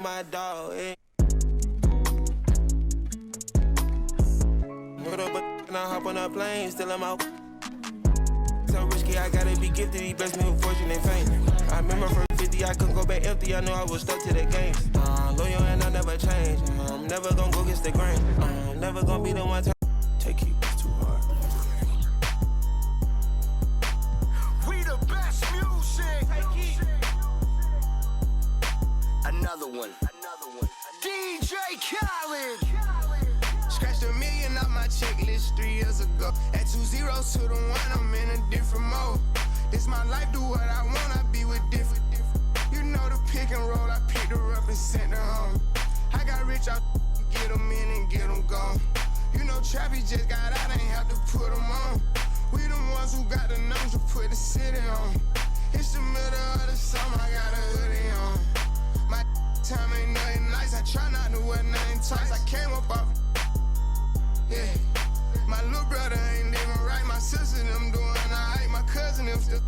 my dog. Put up and I hop on a plane, still I'm out. So risky, I gotta be gifted. He blessed me with fortune and fame. I remember from 50, I couldn't go back empty. I knew I was stuck to the game. Loyal and I never change. I'm never gonna go against the grain. I'm never gonna be the one to take you too hard. We the best music. Another one. DJ Khaled. Scratched $1 million off my checklist 3 years ago. At 2 zeros to the 1, I'm in a different mode. This my life, do what I want, I be with different. You know the pick and roll, I picked her up and sent her home. I got rich, I get them in and get them gone. You know Trappy just got out, ain't have to put them on. We the ones who got the numbers to put the city on. It's the middle of the summer, I got a hoodie on. My time ain't nothing nice, I try not to wear nothing tight. I came up off. Yeah, my little brother ain't living right. My sister them doing alright. My cousin them still.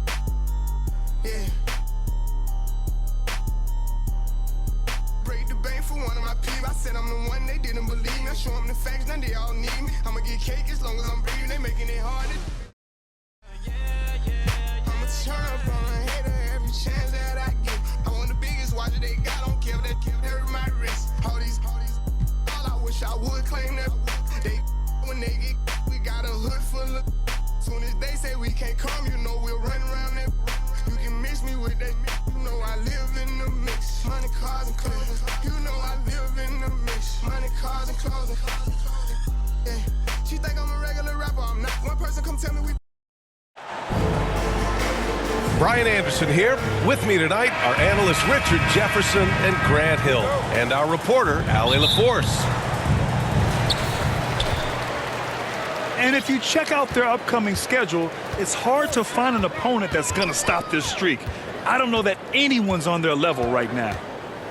Yeah. Break the bank for one of my peeps. I said I'm the one, they didn't believe me. I show them the facts, now they all need me. I'ma get cake as long as I'm breathing. They making it hard. I'ma turn up on a hater every chance that I get. I want the biggest watch that they got. Don't care if they hurt my wrist. All I wish I would claim that. They when they get, we got a hood full of. Soon as they say we can't come, you know we'll run around that. You can mix me with that. You know I live in the mix. Money, cars, and clothes. You know I live in the mix. Money, cars, and clothes. Yeah. She think I'm a regular rapper. I'm not. One person come tell me we. Brian Anderson here. With me tonight are analysts Richard Jefferson and Grant Hill, and our reporter Allie LaForce. And if you check out their upcoming schedule, it's hard to find an opponent that's going to stop this streak. I don't know that anyone's on their level right now.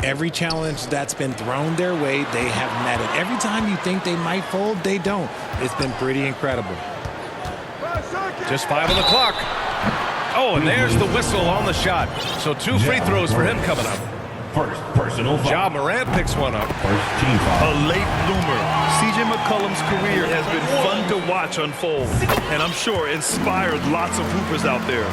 Every challenge that's been thrown their way, they have met it. Every time you think they might fold, they don't. It's been pretty incredible. Just 5 on the clock. Oh, and there's the whistle on the shot. So 2 free throws for him coming up. First personal foul. Ja Morant picks one up. First team foul. A late bloomer. C.J. McCollum's career has been fun to watch unfold, and I'm sure inspired lots of hoopers out there.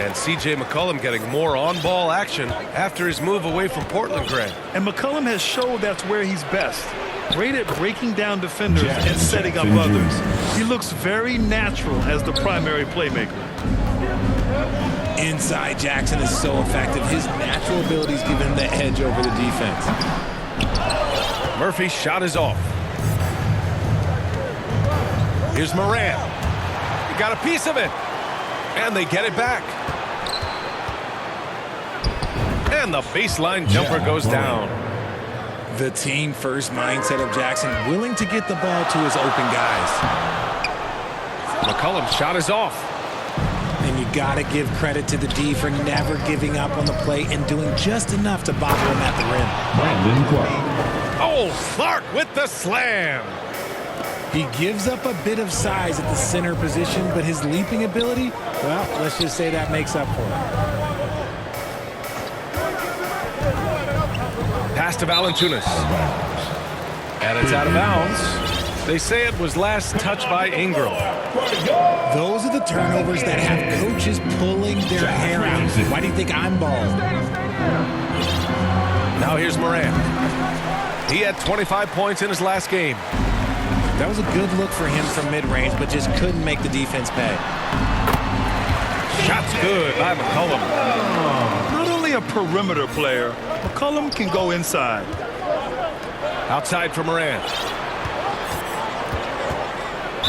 And C.J. McCollum getting more on-ball action after his move away from Portland, Grant. And McCollum has showed that's where he's best. Great at breaking down defenders and setting up others. He looks very natural as the primary playmaker. Inside Jackson is so effective. His natural abilities give him the edge over the defense. Murphy's shot is off. Here's Morant. He got a piece of it. And they get it back. And the baseline jumper goes down. The team-first mindset of Jackson, willing to get the ball to his open guys. McCollum's shot is off. And you got to give credit to the D for never giving up on the play and doing just enough to bother him at the rim. Brandon Clark. Oh, Clark with the slam. He gives up a bit of size at the center position, but his leaping ability, well, let's just say that makes up for it. Pass to Valanciunas. And it's out of bounds. They say it was last touched by Ingram. Those are the turnovers that have coaches pulling their hair out. Why do you think I'm bald? Now here's Morant. He had 25 points in his last game. That was a good look for him from mid-range, but just couldn't make the defense pay. Shot's good by McCollum. Not only a perimeter player, McCollum can go inside. Outside for Morant.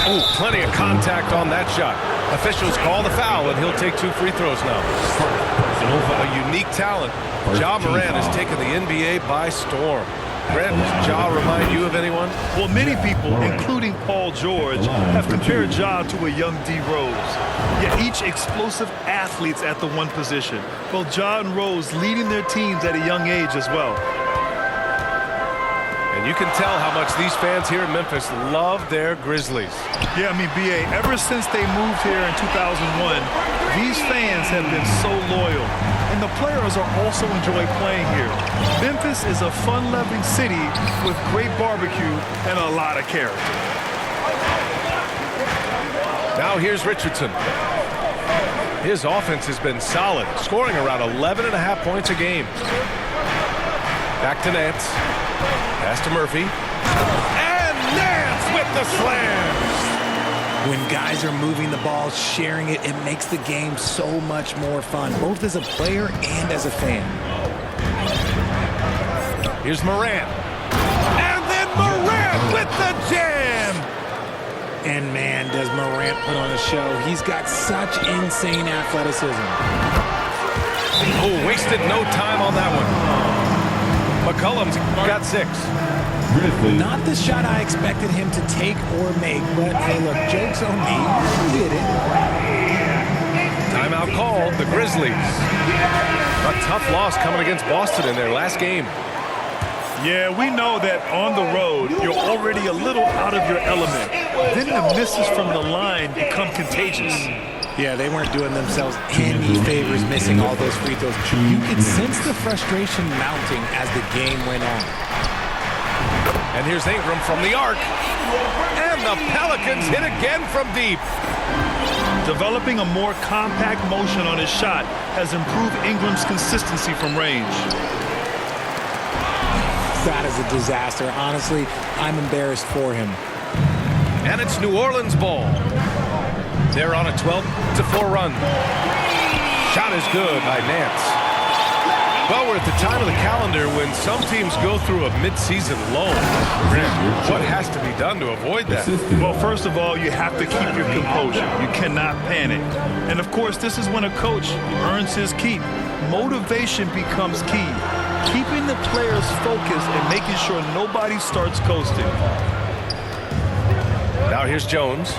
Oh, plenty of contact on that shot. Officials call the foul, and he'll take 2 free throws now. A unique talent. Ja Morant has taken the NBA by storm. Grant, does Ja remind you of anyone? Well, many people, including Paul George, have compared Ja to a young D. Rose. Yet each explosive athletes at the one position. Both Ja and Rose leading their teams at a young age as well. And you can tell how much these fans here in Memphis love their Grizzlies. Yeah, I mean, B.A., ever since they moved here in 2001, these fans have been so loyal. and the players are also enjoying playing here. Memphis is a fun-loving city with great barbecue and a lot of character. Now here's Richardson. His offense has been solid, scoring around 11.5 points a game. Back to Nance. Pass to Murphy. And Nance with the slam! When guys are moving the ball, sharing it, it makes the game so much more fun, both as a player and as a fan. Here's Morant. And then Morant with the jam! And man, does Morant put on a show. He's got such insane athleticism. Oh, wasted no time on that one. McCollum's got 6. Not the shot I expected him to take or make, but hey, look, joke's on me. He did it. Timeout called, the Grizzlies. A tough loss coming against Boston in their last game. Yeah, we know that on the road, you're already a little out of your element. Then the misses from the line become contagious. Yeah, they weren't doing themselves any favors missing all those free throws. You could sense the frustration mounting as the game went on. And here's Ingram from the arc. And the Pelicans hit again from deep. Developing a more compact motion on his shot has improved Ingram's consistency from range. That is a disaster. Honestly, I'm embarrassed for him. And it's New Orleans ball. They're on a 12-4 run. Shot is good by Nance. Well, we're at the time of the calendar when some teams go through a midseason lull. What has to be done to avoid that? Well, first of all, you have to keep your composure. You cannot panic. And, of course, this is when a coach earns his keep. Motivation becomes key. Keeping the players focused and making sure nobody starts coasting. Now here's Jones.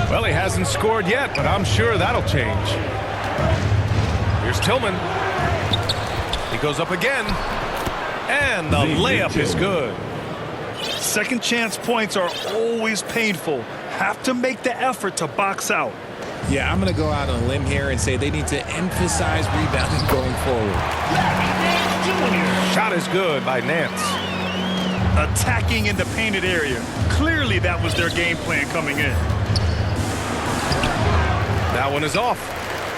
Well, he hasn't scored yet, but I'm sure that'll change. Here's Tillman. He goes up again. And the layup is good. Second chance points are always painful. Have to make the effort to box out. Yeah, I'm going to go out on a limb here and say they need to emphasize rebounding going forward. Shot is good by Nance. Attacking in the painted area. Clearly that was their game plan coming in. That one is off.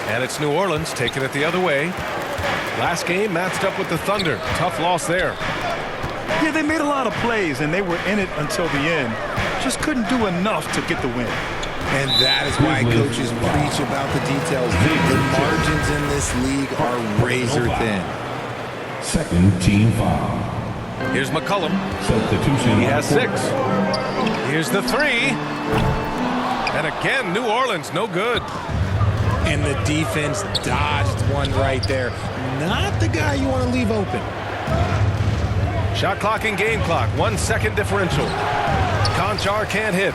And it's New Orleans taking it the other way. Last game matched up with the Thunder. Tough loss there. Yeah, they made a lot of plays, and they were in it until the end. Just couldn't do enough to get the win. And that is why coaches preach about the details. The margins in this league are razor thin. Second team foul. Here's McCollum. Substitution. He has 6. Here's the 3. And again, New Orleans, no good. And the defense dodged one right there. Not the guy you want to leave open. Shot clock and game clock. 1 second differential. Conchar can't hit.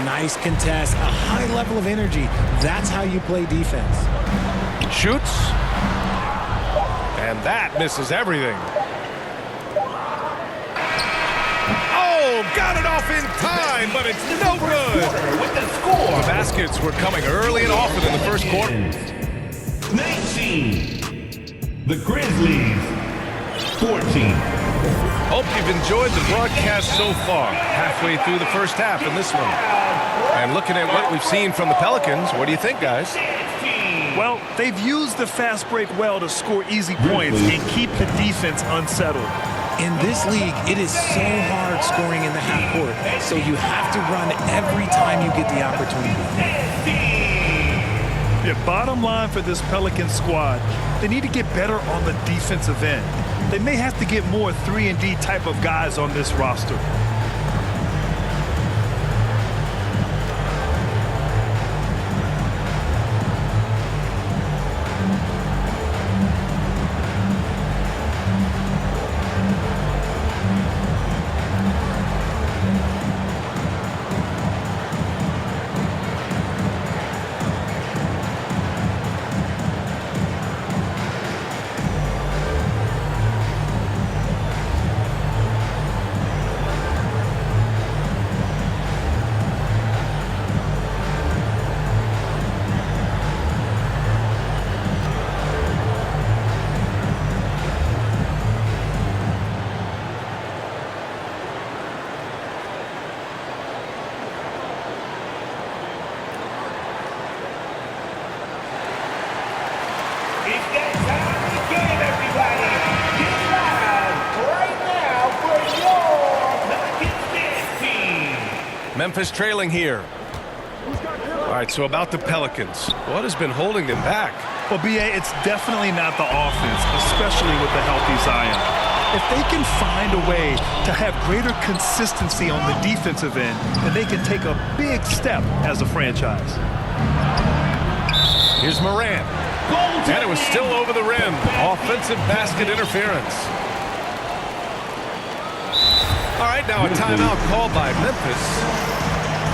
Nice contest. A high level of energy. That's how you play defense. Shoots. And that misses everything. Oh, got it off in time, but it's no good. With the score. The baskets were coming early and often in the first quarter. 19. The Grizzlies. 14. Hope you've enjoyed the broadcast so far. Halfway through the first half in this one. And looking at what we've seen from the Pelicans, what do you think, guys? Well, they've used the fast break well to score easy points and keep the defense unsettled. In this league, it is so hard scoring in the half court. So you have to run every time you get the opportunity. Yeah, bottom line for this Pelican squad, they need to get better on the defensive end. They may have to get more 3-and-D type of guys on this roster. Memphis trailing here. All right, so about the Pelicans. What has been holding them back? Well, B.A., it's definitely not the offense, especially with the healthy Zion. If they can find a way to have greater consistency on the defensive end, then they can take a big step as a franchise. Here's Morant. And it was still over the rim. Offensive basket interference. All right, now a timeout called by Memphis.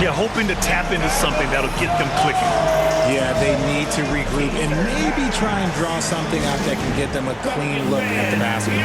Yeah, hoping to tap into something that'll get them clicking. Yeah, they need to regroup and maybe try and draw something out that can get them a clean look at the basket.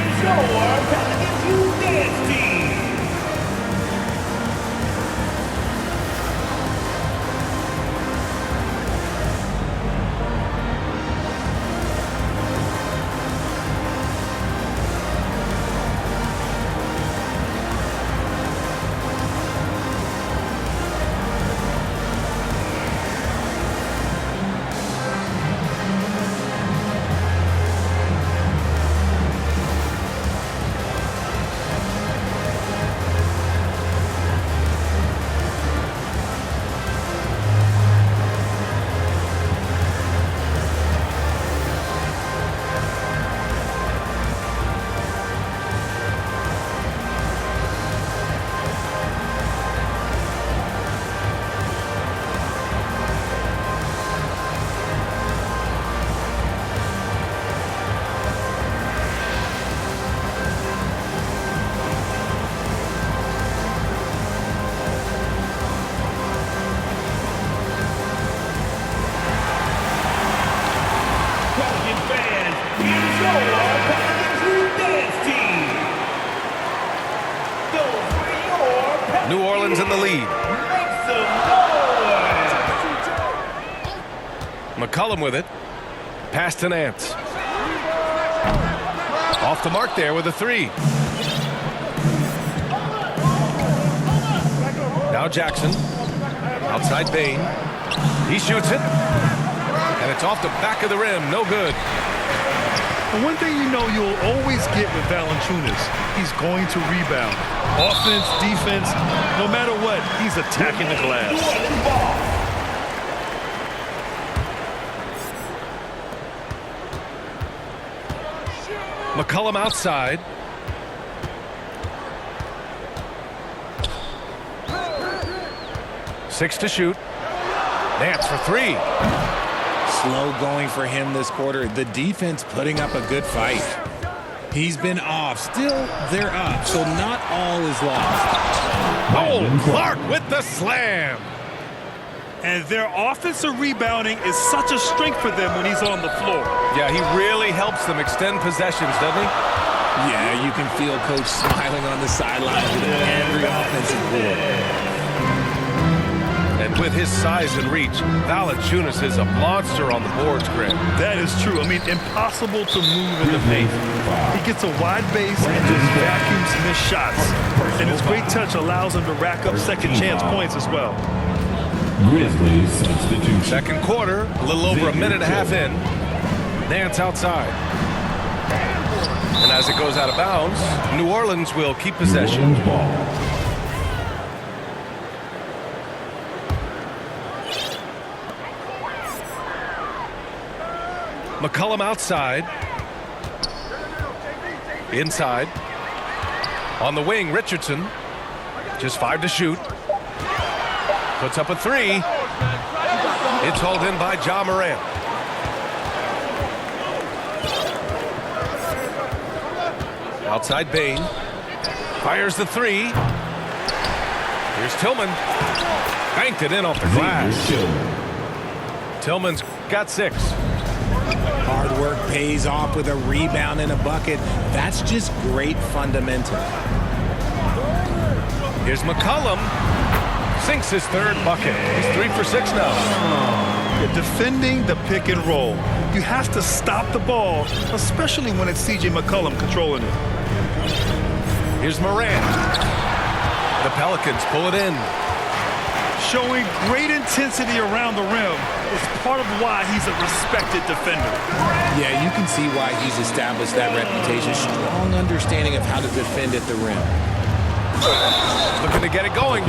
New Orleans in the lead. McCollum with it. Pass to Nance. Off the mark there with a three. Now Jackson. Outside Bain. He shoots it. And it's off the back of the rim. No good. And one thing you know you'll always get with Valanciunas, he's going to rebound. Offense, defense, no matter what, he's attacking the glass. McCollum outside. Six to shoot. Nance for three. Slow going for him this quarter. The defense putting up a good fight. He's been off. Still, they're up, so not all is lost. Oh, Clark with the slam. And their offensive rebounding is such a strength for them when he's on the floor. Yeah, he really helps them extend possessions, doesn't he? Yeah, you can feel Coach smiling on the sidelines with every offensive board. And with his size and reach, Valanciunas is a monster on the boards, Greg. That is true. I mean, impossible to move in the paint. He gets a wide base and just vacuums missed shots. And his great touch allows him to rack up second chance points as well. Grizzlies substitution. Second quarter, a little over a minute and a half in. Nance outside. And as it goes out of bounds, New Orleans will keep possession. McCollum outside. Inside. On the wing, Richardson. Just 5 to shoot. Puts up a three. It's hauled in by Ja Morant. Outside Bain. Fires the three. Here's Tillman. Banked it in off the glass. Tillman's got 6. Hard work pays off with a rebound and a bucket. That's just great fundamental. Here's McCollum. Sinks his third bucket. He's 3 for 6 now. You're defending the pick and roll. You have to stop the ball, especially when it's C.J. McCollum controlling it. Here's Morant. The Pelicans pull it in. Showing great intensity around the rim is part of why he's a respected defender. Yeah, you can see why he's established that reputation. Strong understanding of how to defend at the rim. Looking to get it going.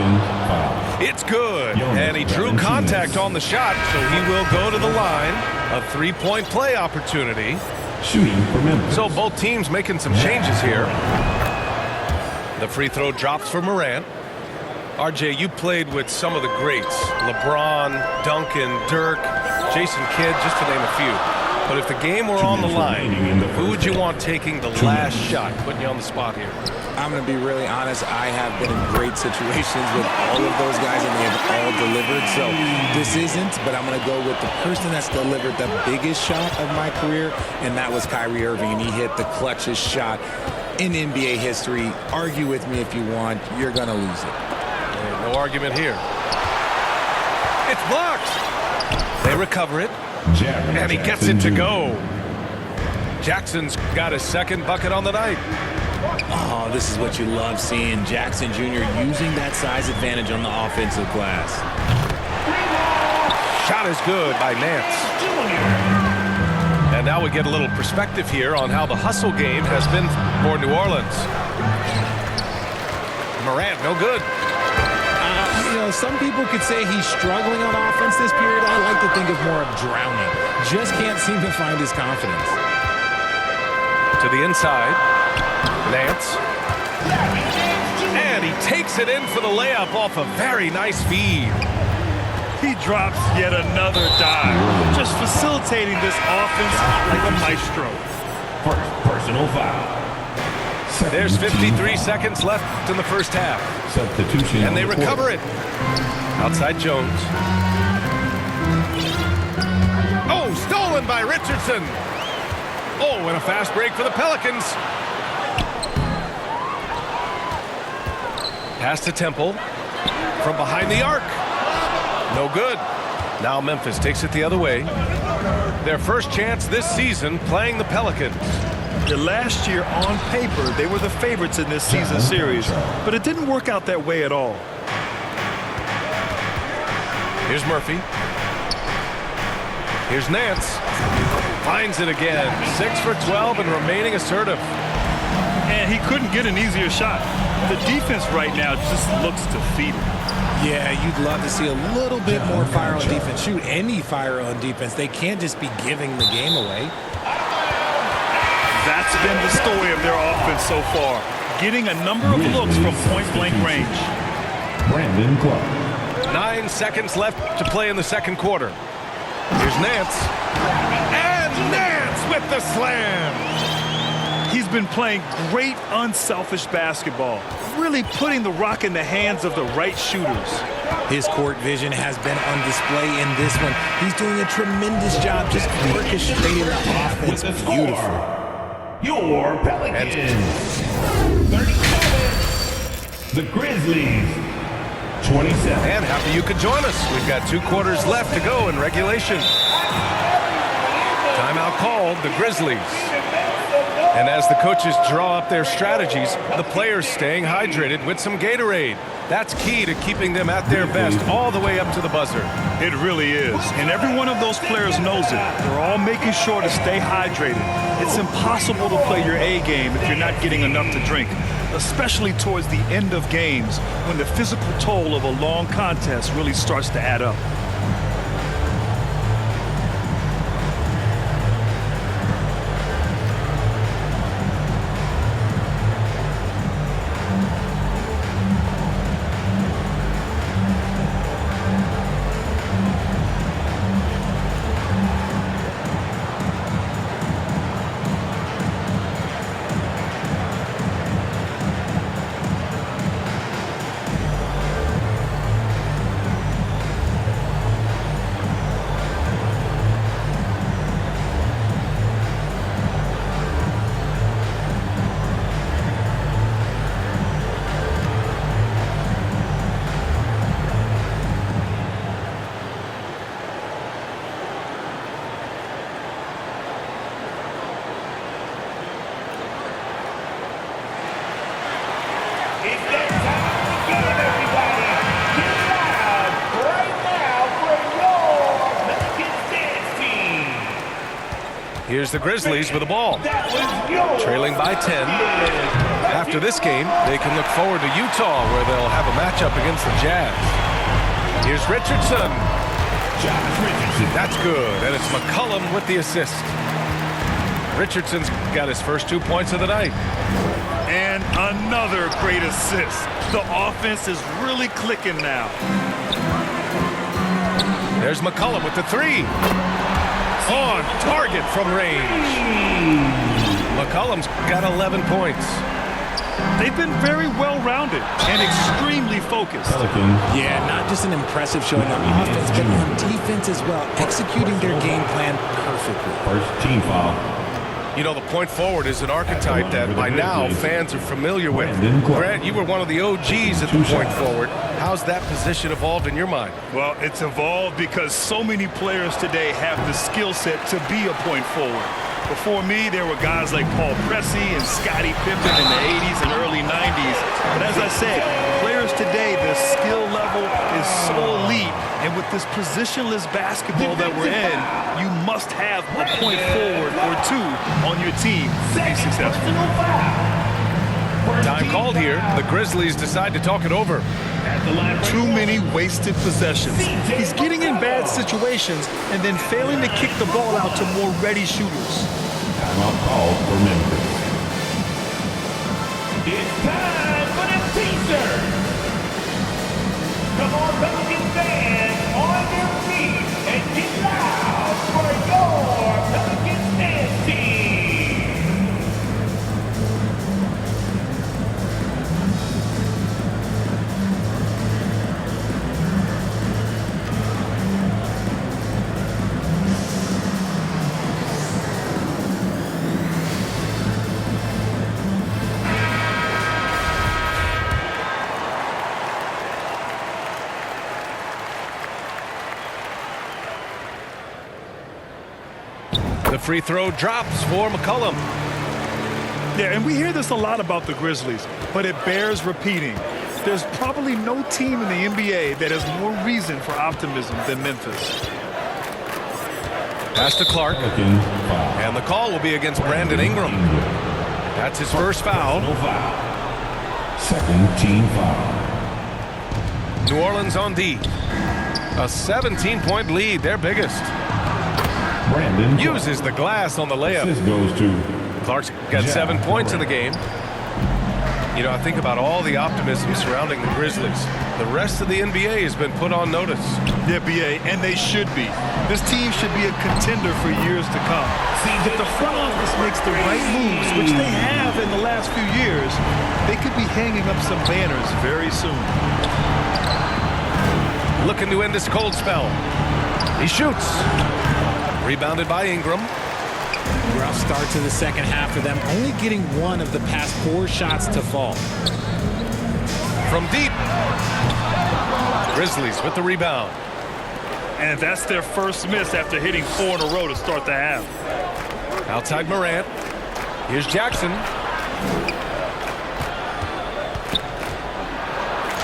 It's good. And he drew contact on the shot, so he will go to the line. A three-point play opportunity. Shooting for Memphis. So both teams making some changes here. The free throw drops for Morant. RJ, you played with some of the greats. LeBron, Duncan, Dirk, Jason Kidd, just to name a few. But if the game were on the line, who would you want taking the last shot? Putting you on the spot here. I'm going to be really honest. I have been in great situations with all of those guys, and they have all delivered. So this isn't, but I'm going to go with the person that's delivered the biggest shot of my career, and that was Kyrie Irving, and he hit the clutchest shot in NBA history. Argue with me if you want. You're going to lose it. No argument here. It's blocked. They recover it. And he gets it to go. Jackson's got his second bucket on the night. Oh, this is what you love seeing. Jackson Jr. using that size advantage on the offensive glass. Shot is good by Nance. And now we get a little perspective here on how the hustle game has been for New Orleans. Morant, no good. You know, some people could say he's struggling on offense this period. I like to think of more of drowning. Just can't seem to find his confidence. To the inside. Nance. And he takes it in for the layup off a very nice feed. He drops yet another dive, just facilitating this offense like a maestro. First personal foul. There's 53 seconds left in the first half. Substitution. And they recover it. Outside Jones. Oh, stolen by Richardson. Oh, and a fast break for the Pelicans. Pass to Temple. From behind the arc. No good. Now Memphis takes it the other way. Their first chance this season playing the Pelicans. Last year, on paper, they were the favorites in this season series, but it didn't work out that way at all. Here's Murphy. Here's Nance. Finds it again. 6 for 12 and remaining assertive. And he couldn't get an easier shot. The defense right now just looks defeated. Yeah, you'd love to see a little bit more fire on defense. Shoot, any fire on defense. They can't just be giving the game away. That's been the story of their offense so far. Getting a number of looks from point-blank range. Brandon Clark. 9 seconds left to play in the second quarter. Here's Nance. And Nance with the slam. He's been playing great unselfish basketball, really putting the rock in the hands of the right shooters. His court vision has been on display in this one. He's doing a tremendous job just orchestrating the offense beautifully. Your Pelicans. 37. The Grizzlies. 27. And happy you could join us. We've got 2 quarters left to go in regulation. Timeout called, the Grizzlies. And as the coaches draw up their strategies, the players staying hydrated with some Gatorade. That's key to keeping them at their best all the way up to the buzzer. It really is. And every one of those players knows it. They're all making sure to stay hydrated. It's impossible to play your A game if you're not getting enough to drink, especially towards the end of games when the physical toll of a long contest really starts to add up. Here's the Grizzlies with the ball. Trailing by 10. After this game, they can look forward to Utah, where they'll have a matchup against the Jazz. Here's Richardson. That's good, and it's McCollum with the assist. Richardson's got his first 2 points of the night. And another great assist. The offense is really clicking now. There's McCollum with the three. On target from range. McCollum's got 11 points. They've been very well-rounded and extremely focused. Yeah, not just an impressive showing on offense, but on defense as well, executing their game plan perfectly. First team foul. You know, the point forward is an archetype that by now fans are familiar with. Grant, you were one of the OGs at the point forward. How's that position evolved in your mind? Well, it's evolved because so many players today have the skill set to be a point forward. Before me, there were guys like Paul Pressey and Scottie Pippen in the 80s and early 90s. But as I said, players today, the skill level is so elite. And with this positionless basketball that we're in, you must have a point forward or two on your team to be successful. Time called here. The Grizzlies decide to talk it over. Too many wasted possessions. He's getting in bad situations and then failing to kick the ball out to more ready shooters. Timeout called for Memphis. It's time for the teaser. Come on, Pelicans fans, on your feet and get loud for your Pelicans dance team. The free throw drops for McCollum. Yeah, and we hear this a lot about the Grizzlies, but it bears repeating. There's probably no team in the NBA that has more reason for optimism than Memphis. Pass to Clark. And the call will be against Brandon Ingram. That's his first foul. Second team foul. New Orleans on D. A 17-point lead, their biggest. Brandon Uses the glass on the layup. This goes to Clark's got 7 points in the game. You know, I think about all the optimism surrounding the Grizzlies. The rest of the NBA has been put on notice. Yeah, BA, and they should be. This team should be a contender for years to come. If the front office makes the right moves, which they have in the last few years, they could be hanging up some banners very soon. Looking to end this cold spell. He shoots. Rebounded by Ingram. Rough start to the second half for them, only getting one of the past 4 shots to fall. From deep. Grizzlies with the rebound. And that's their first miss after hitting 4 in a row to start the half. Outside Morant. Here's Jackson.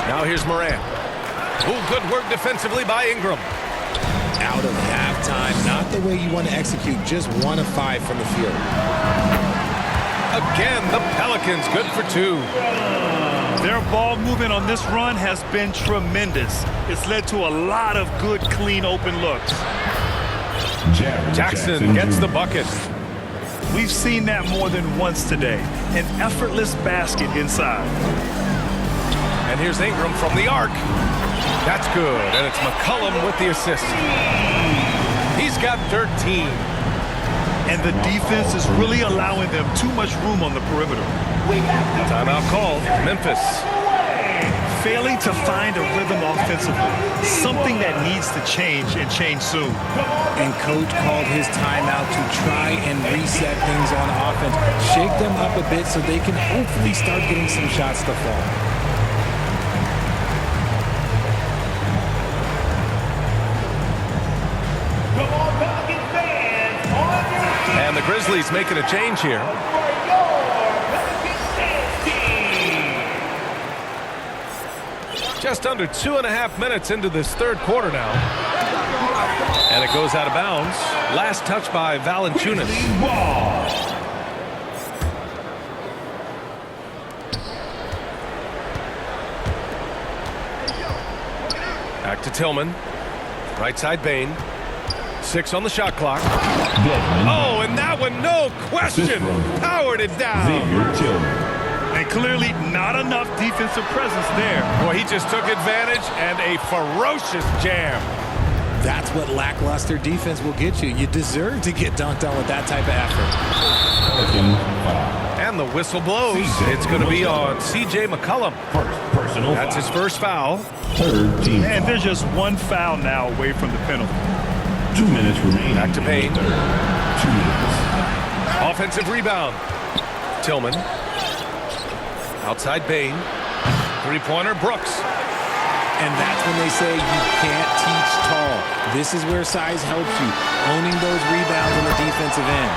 Now here's Morant. Oh, good work defensively by Ingram. Out of halftime, not the way you want to execute, just 1 of 5 from the field. Again, the Pelicans good for 2. Their ball movement on this run has been tremendous. It's led to a lot of good, clean, open looks. Jackson gets the bucket. We've seen that more than once today. An effortless basket inside. And here's Ingram from the arc. That's good, and it's McCollum with the assist. He's got 13. And the defense is really allowing them too much room on the perimeter. Timeout called. Memphis. Failing to find a rhythm offensively. Something that needs to change and change soon. And coach called his timeout to try and reset things on offense. Shake them up a bit so they can hopefully start getting some shots to fall. And the Grizzlies making a change here. Just under 2.5 minutes into this third quarter now. And it goes out of bounds. Last touch by Valanciunas. Back to Tillman. Right side Bain. 6 on the shot clock. Desmond. Oh, and that one, no question, powered it down. Xavier Tillman. And clearly not enough defensive presence there. Boy, he just took advantage and a ferocious jam. That's what lackluster defense will get you. You deserve to get dunked on with that type of effort. Second foul. And the whistle blows. It's going to be on C.J. McCollum. First personal That's his foul. first foul. Third team And foul. there's just one foul now away from the penalty. 2 minutes remaining. Back to Payne. in the third. 2 minutes. Offensive rebound. Tillman. Outside Bain. Three-pointer Brooks. And that's when they say you can't teach tall. This is where size helps you, owning those rebounds on the defensive end.